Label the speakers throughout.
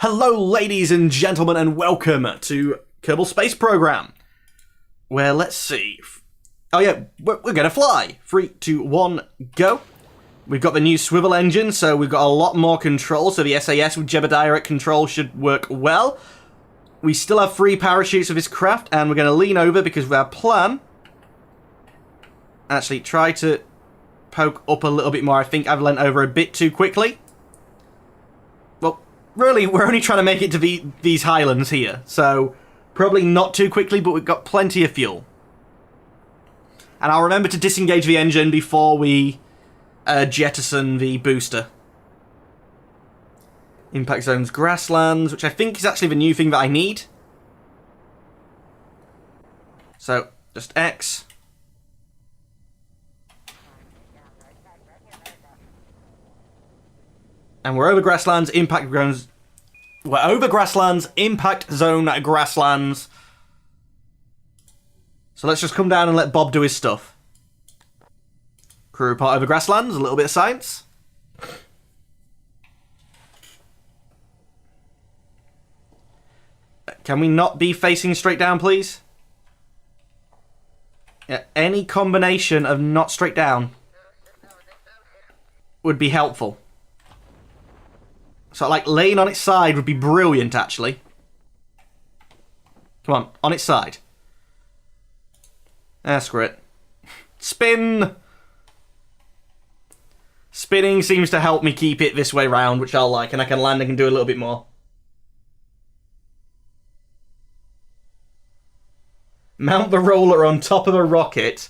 Speaker 1: Hello ladies and gentlemen and welcome to Kerbal Space Program, where let's see, oh yeah, we're gonna fly. 3, 2, 1, go. We've got the new swivel engine, so we've got a lot more control, so the SAS with Jebediah at control should work well. We still have 3 parachutes of this craft, and we're gonna lean over because our plan, actually try to poke up a little bit more. I think I've leant over a bit too quickly. Well, really, we're only trying to make it to these highlands here, so probably not too quickly, but we've got plenty of fuel. And I'll remember to disengage the engine before we jettison the booster. Impact zones, grasslands, which I think is actually the new thing that I need. So, just X. And we're over grasslands, impact zones. We're over grasslands, impact zone grasslands. So let's just come down and let Bob do his stuff. Crew report over grasslands, a little bit of science. Can we not be facing straight down, please? Yeah, any combination of not straight down would be helpful. So, like, laying on its side would be brilliant, actually. Come on its side. Ah, screw it. Spin! Spinning seems to help me keep it this way round, which I'll like, and I can land and can do a little bit more. Mount the roller on top of a rocket.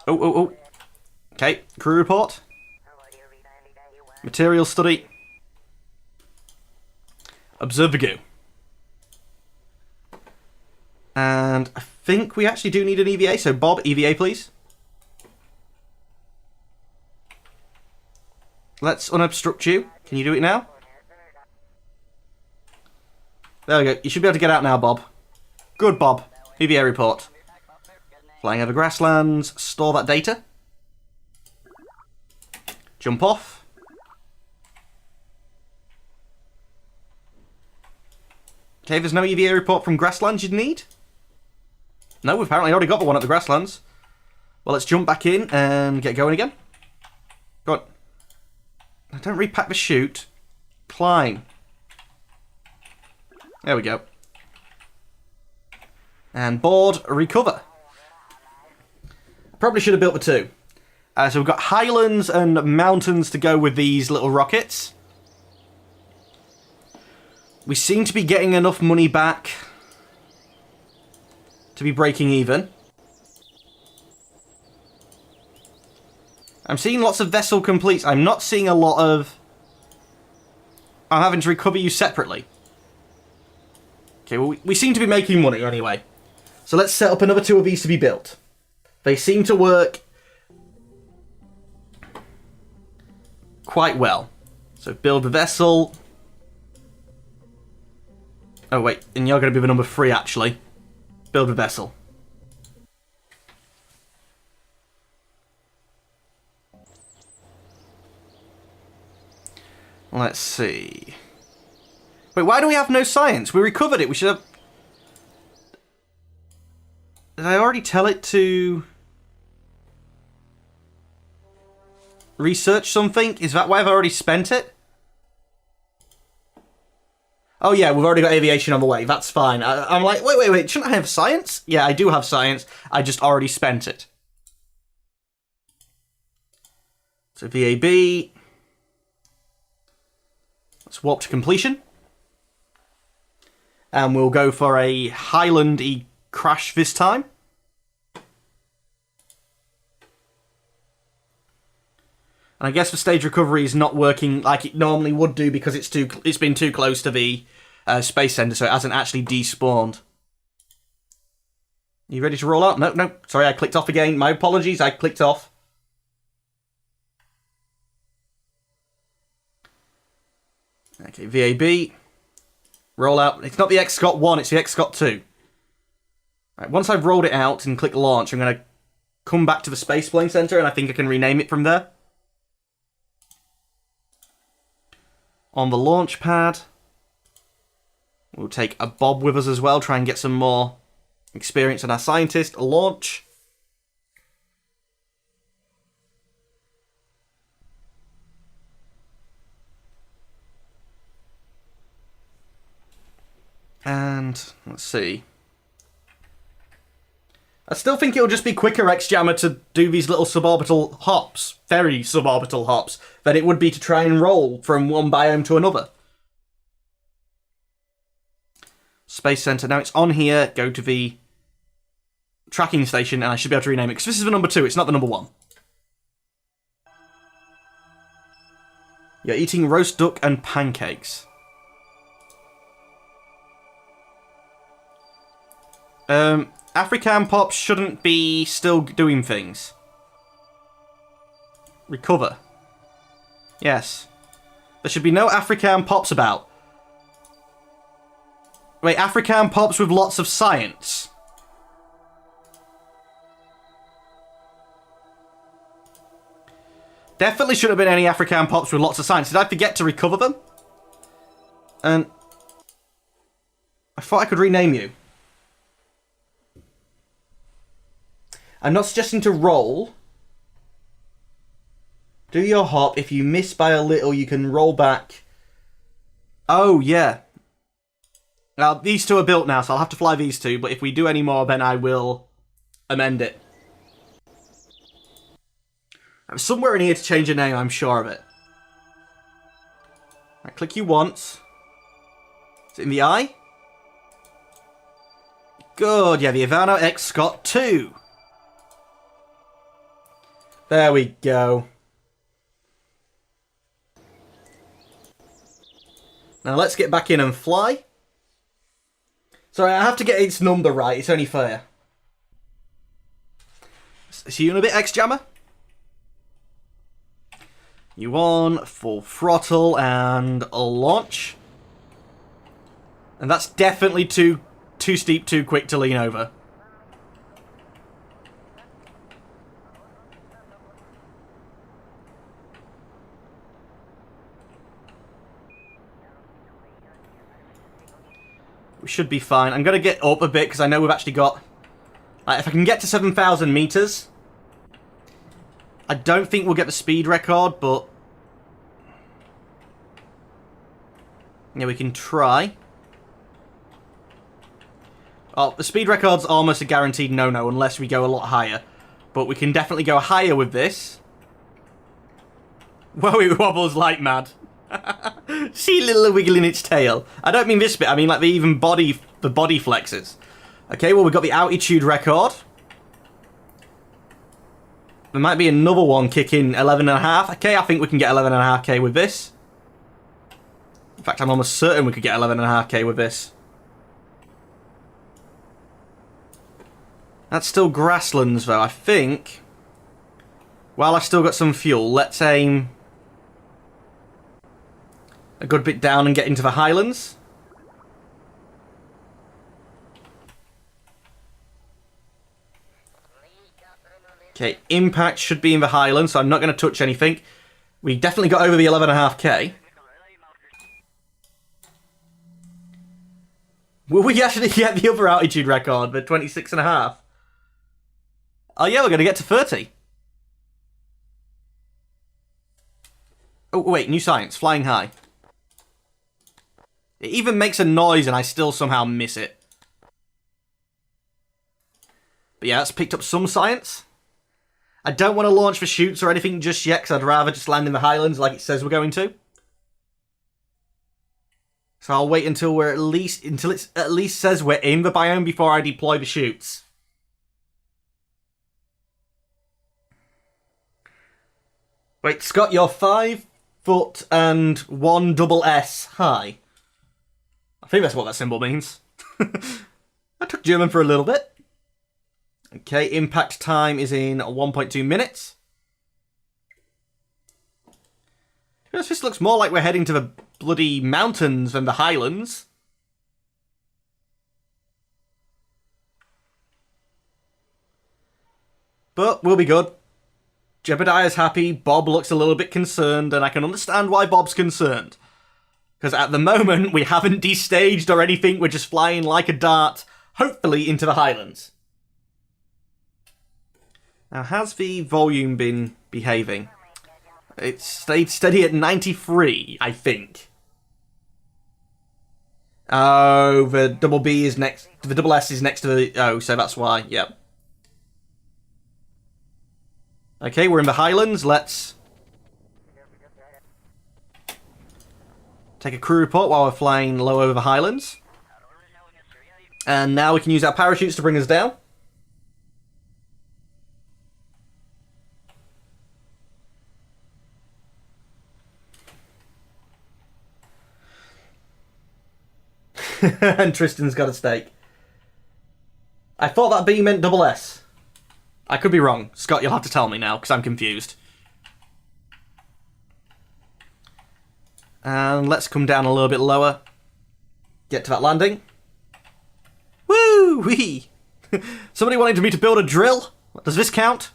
Speaker 1: Oh. Okay, crew report. Material study. Observe the goo. And I think we actually do need an EVA, so Bob, EVA please. Let's unobstruct you. Can you do it now? There we go. You should be able to get out now, Bob. Good, Bob. EVA report. Flying over grasslands. Store that data. Jump off. Okay, there's no EVA report from grasslands you'd need. No, we've apparently already got the one at the grasslands. Well, let's jump back in and get going again. Go on. Don't repack the chute. Climb. There we go. And board, recover. Probably should have built the 2. So we've got highlands and mountains to go with these little rockets. We seem to be getting enough money back to be breaking even. I'm seeing lots of vessel completes. I'm not seeing a lot of... I'm having to recover you separately. Okay, well, we seem to be making money anyway. So let's set up another 2 of these to be built. They seem to work quite well. So build the vessel. Oh wait, and you're going to be the number 3 actually. Build a vessel. Let's see. Wait, why do we have no science? We recovered it. We should have... Did I already tell it to research something? Is that why I've already spent it? Oh yeah, we've already got aviation on the way. That's fine. I'm like, wait. Shouldn't I have science? Yeah, I do have science. I just already spent it. So VAB. Let's warp to completion. And we'll go for a Highland-y crash this time. And I guess the stage recovery is not working like it normally would do because it's been too close to the space center, so it hasn't actually despawned. You ready to roll out? No. Sorry, I clicked off again. My apologies, I clicked off. Okay, VAB. Roll out. It's not the XScot 1, it's the XScot 2. Right, once I've rolled it out and click launch, I'm going to come back to the Spaceplane Center, and I think I can rename it from there. on the launch pad. We'll take a Bob with us as well, try and get some more experience on our scientist. Launch. And let's see. I still think it'll just be quicker, X-Jammer, to do these little suborbital hops, very suborbital hops, than it would be to try and roll from one biome to another. Space Center. Now it's on here. Go to the tracking station, and I should be able to rename it, because this is the number 2, it's not the number 1. You're eating roast duck and pancakes. African Pops shouldn't be still doing things. Recover. Yes. There should be no African Pops about. Wait, African Pops with lots of science. Definitely should have been any African Pops with lots of science. Did I forget to recover them? And I thought I could rename you. I'm not suggesting to roll. Do your hop. If you miss by a little, you can roll back. Oh, yeah. Now, these two are built now, so I'll have to fly these two. But if we do any more, then I will amend it. I'm somewhere in here to change a name, I'm sure of it. I click you once. Is it in the eye? Good, yeah, the Ivano X Scott 2. There we go. Now let's get back in and fly. Sorry, I have to get its number right. It's only fair. See you in a bit, X-Jammer. You on, full throttle, and a launch. And that's definitely too steep, too quick to lean over. We should be fine. I'm going to get up a bit because I know we've actually got... if I can get to 7,000 meters, I don't think we'll get the speed record, but... yeah, we can try. Oh, the speed record's almost a guaranteed no-no unless we go a lot higher. But we can definitely go higher with this. Whoa, it wobbles like mad. See little wiggle in its tail. I don't mean this bit, I mean like the body flexes. Okay, well we've got the altitude record. There might be another one kicking 11.5. Okay, I think we can get 11.5k with this. In fact, I'm almost certain we could get 11.5k with this. That's still grasslands though, I think. While I've still got some fuel, let's aim a good bit down and get into the highlands. Okay, impact should be in the highlands, so I'm not going to touch anything. We definitely got over the 11.5k. Will we actually get the other altitude record, the 26.5? Oh yeah, we're going to get to 30. Oh wait, new science, flying high. It even makes a noise and I still somehow miss it. But yeah, that's picked up some science. I don't want to launch for shoots or anything just yet, because I'd rather just land in the highlands like it says we're going to. So I'll wait until it at least says we're in the biome before I deploy the shoots. Wait, Scott, you're 5 foot and 1 double S high. I think that's what that symbol means. I took German for a little bit. Okay, impact time is in 1.2 minutes. This looks more like we're heading to the bloody mountains than the highlands. But we'll be good. Jebediah's happy, Bob looks a little bit concerned, and I can understand why Bob's concerned. Because at the moment, we haven't destaged or anything. We're just flying like a dart, hopefully into the Highlands. Now, has the volume been behaving? It's stayed steady at 93, I think. Oh, the double B is next. The double S is next to the O, so that's why. Yep. Okay, we're in the Highlands. Let's take a crew report while we're flying low over the Highlands. And now we can use our parachutes to bring us down. And Tristan's got a stake. I thought that B meant double S. I could be wrong. Scott, you'll have to tell me now, because I'm confused. And let's come down a little bit lower. Get to that landing. Woo-wee! Somebody wanted me to build a drill? Does this count?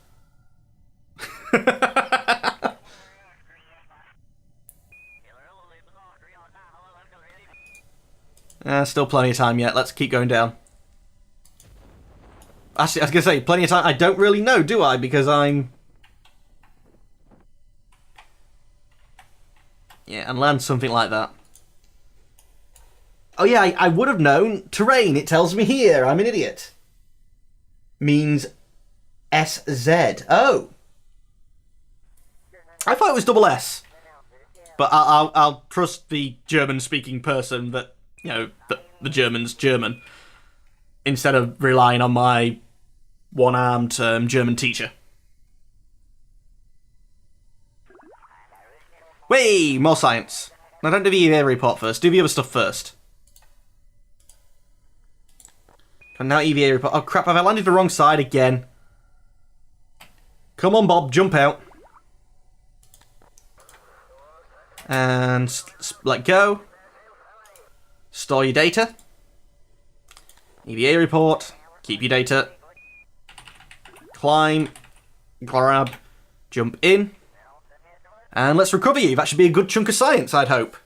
Speaker 1: Still plenty of time yet. Let's keep going down. Actually, I was going to say, plenty of time. I don't really know, do I? Because I'm... Yeah, and land something like that. Oh yeah, I would have known. Terrain, it tells me here. I'm an idiot. Means SZ. Oh. I thought it was double S. But I'll trust the German-speaking person that, you know, the German's German, instead of relying on my one-armed German teacher. Way more science. Now don't do the EVA report first, do the other stuff first. And now EVA report. Oh crap, have I landed the wrong side again? Come on Bob, jump out. And let go. Store your data. EVA report. Keep your data. Climb. Grab. Jump in. And let's recover you. That should be a good chunk of science, I'd hope.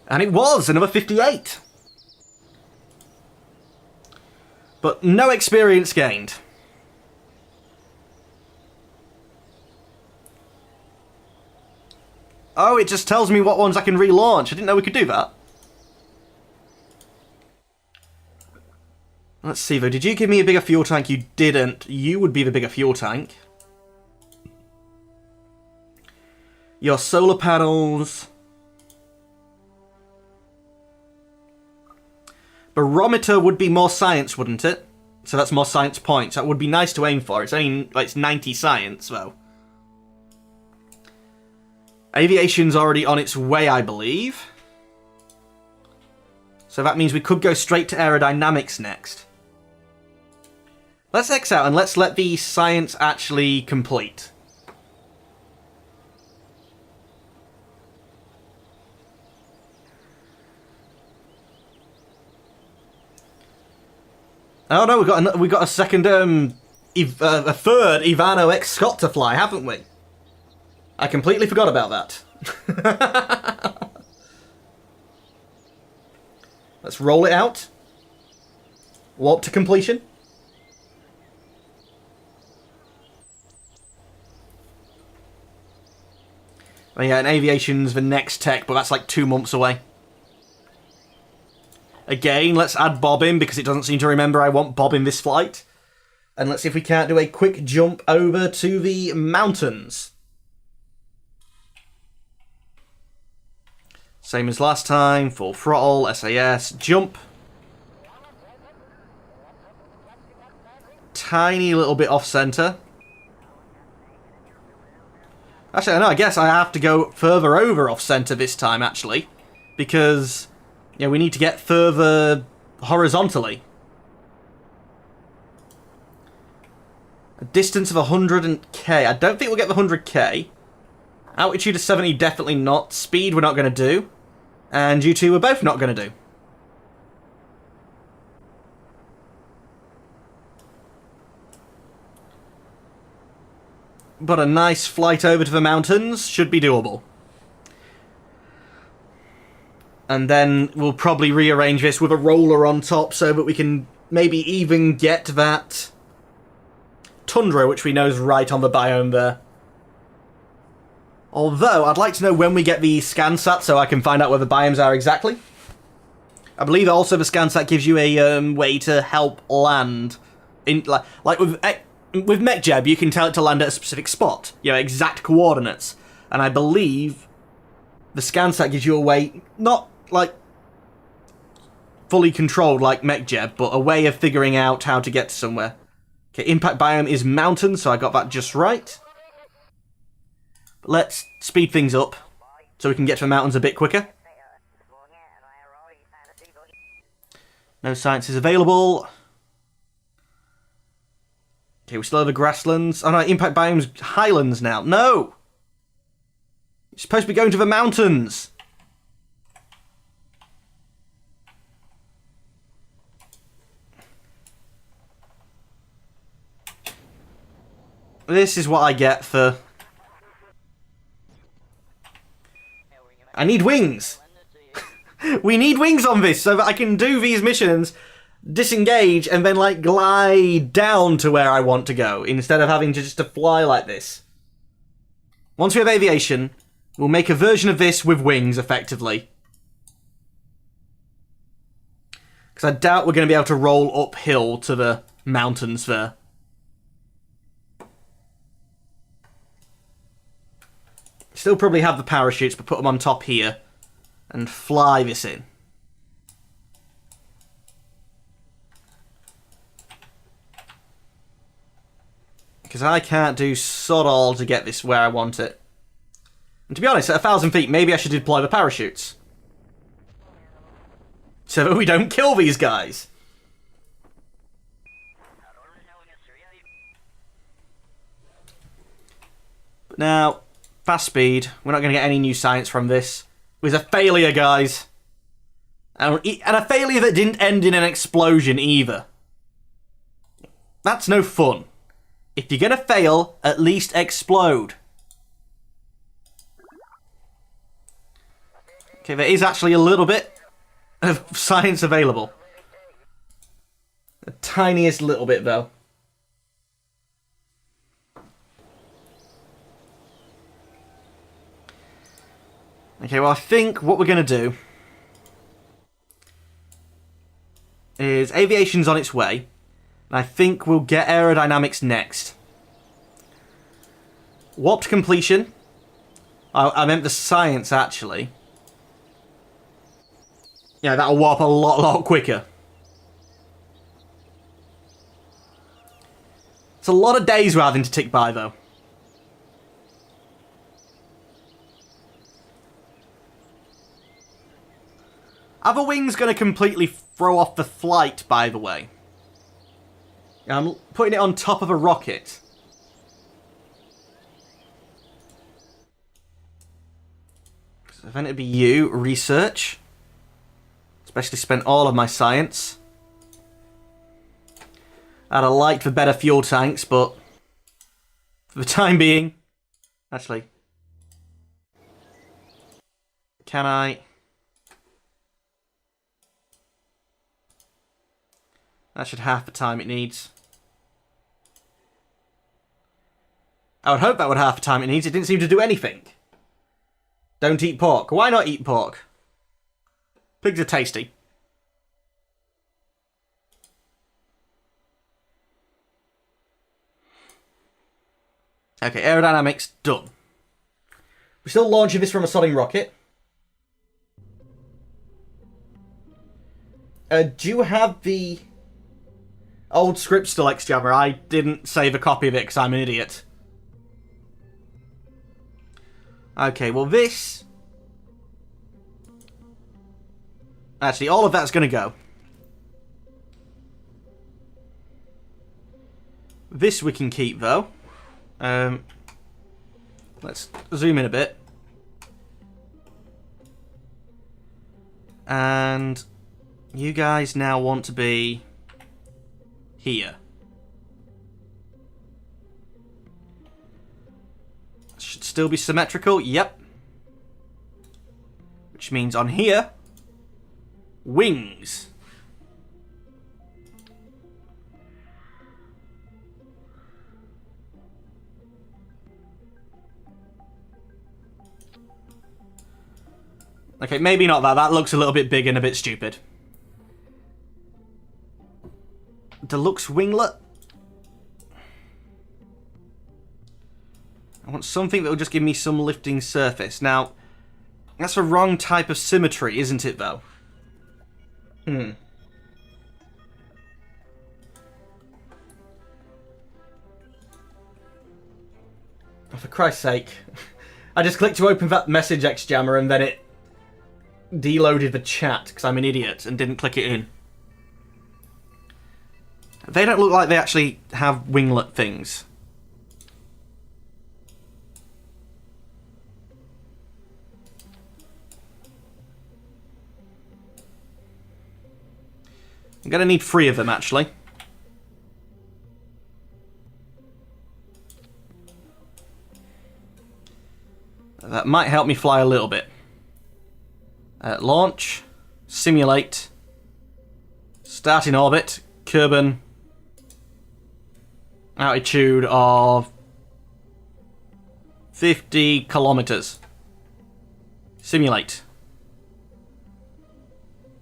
Speaker 1: And it was another 58. But no experience gained. Oh, it just tells me what ones I can relaunch. I didn't know we could do that. Let's see though, did you give me a bigger fuel tank? You didn't. You would be the bigger fuel tank. Your solar panels. Barometer would be more science, wouldn't it? So that's more science points. That would be nice to aim for. It's only like it's 90 science though. Aviation's already on its way, I believe. So that means we could go straight to aerodynamics next. Let's X out and let's let the science actually complete. Oh no, we got a second, a third Ivano X Scott to fly, haven't we? I completely forgot about that. Let's roll it out. Warp to completion. Oh yeah, and aviation's the next tech, but that's like 2 months away. Again, let's add Bob in, because it doesn't seem to remember I want Bob in this flight. And let's see if we can't do a quick jump over to the mountains. Same as last time, full throttle, SAS, jump. Tiny little bit off-center. Actually, no, I guess I have to go further over off-center this time, actually. Because, yeah, we need to get further horizontally. A distance of 100k. I don't think we'll get the 100k. Altitude of 70, definitely not. Speed, we're not going to do. And you two, we're both not going to do. but a nice flight over to the mountains should be doable. And then we'll probably rearrange this with a roller on top so that we can maybe even get that tundra, which we know is right on the biome there. Although, I'd like to know when we get the SCANsat so I can find out where the biomes are exactly. I believe also the SCANsat gives you a way to help land. Like with MechJeb, you can tell it to land at a specific spot. You know, exact coordinates. And I believe the SCANsat gives you a way, not like fully controlled like MechJeb, but a way of figuring out how to get to somewhere. Okay, impact biome is mountain, so I got that just right. But let's speed things up so we can get to the mountains a bit quicker. No science is available. Okay, we still have the grasslands. Oh no, impact biome's highlands now. No! You're supposed to be going to the mountains. This is what I get for... I need wings! We need wings on this so that I can do these missions, disengage, and then, like, glide down to where I want to go, instead of having to just to fly like this. Once we have aviation, we'll make a version of this with wings, effectively. Because I doubt we're going to be able to roll uphill to the mountains there. Still probably have the parachutes, but put them on top here. And fly this in. Because I can't do sod all to get this where I want it. And to be honest, at 1,000 feet, maybe I should deploy the parachutes. So that we don't kill these guys. But now, fast speed. We're not going to get any new science from this. It was a failure, guys. And a failure that didn't end in an explosion either. That's no fun. If you're gonna fail, at least explode. Okay, there is actually a little bit of science available. The tiniest little bit, though. Okay, well, I think what we're going to do is aviation's on its way, and I think we'll get aerodynamics next. Warped completion. I meant the science, actually. Yeah, that'll warp a lot quicker. It's a lot of days we're having to tick by, though. Are the wings going to completely throw off the flight, by the way? I'm putting it on top of a rocket. So then it'd be you, research. Especially spent all of my science. I'd have liked the better fuel tanks, but for the time being... Actually... Can I... That should half the time it needs. I would hope that would half the time it needs. It didn't seem to do anything. Don't eat pork. Why not eat pork? Pigs are tasty. Okay, aerodynamics done. We're still launching this from a sodding rocket. Do you have the old script still, X-Jammer? I didn't save a copy of it because I'm an idiot. Okay, well this... Actually, all of that's going to go. This we can keep, though. Let's zoom in a bit. And you guys now want to be here. should still be symmetrical. Yep. Which means on here, wings. Okay, maybe not that. That looks a little bit big and a bit stupid. Deluxe winglet. I want something that will just give me some lifting surface. Now, that's the wrong type of symmetry, isn't it, though? Oh, for Christ's sake. I just clicked to open that message XJammer and then it deloaded the chat because I'm an idiot and didn't click it in. They don't look like they actually have winglet things. I'm going to need 3 of them, actually. That might help me fly a little bit. Launch, simulate, start in orbit, Kerbal, altitude of 50 kilometers. Simulate.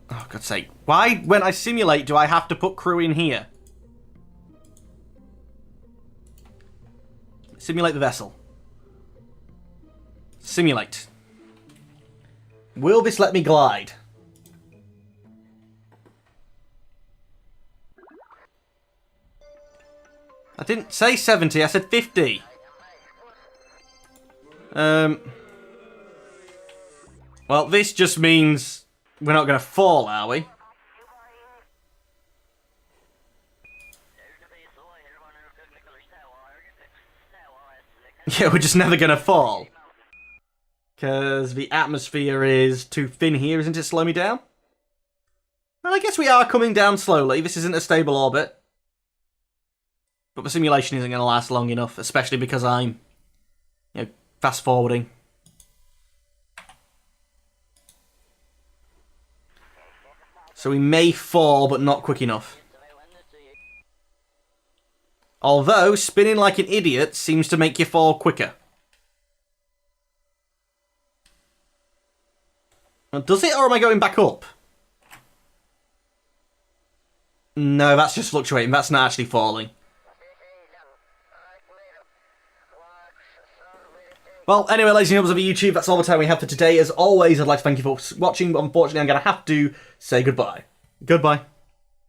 Speaker 1: Oh, God's sake. Why, when I simulate, do I have to put crew in here? Simulate the vessel. Simulate. Will this let me glide? I didn't say 70, I said 50. Well, this just means we're not going to fall, are we? Yeah, we're just never going to fall. Because the atmosphere is too thin here, isn't it? Slow me down? Well, I guess we are coming down slowly. This isn't a stable orbit. But the simulation isn't going to last long enough, especially because I'm, fast forwarding. So we may fall, but not quick enough. Although, spinning like an idiot seems to make you fall quicker. Does it, or am I going back up? No, that's just fluctuating. That's not actually falling. Well, anyway, ladies and gentlemen of YouTube, that's all the time we have for today. As always, I'd like to thank you for watching, but unfortunately I'm going to have to say goodbye. Goodbye.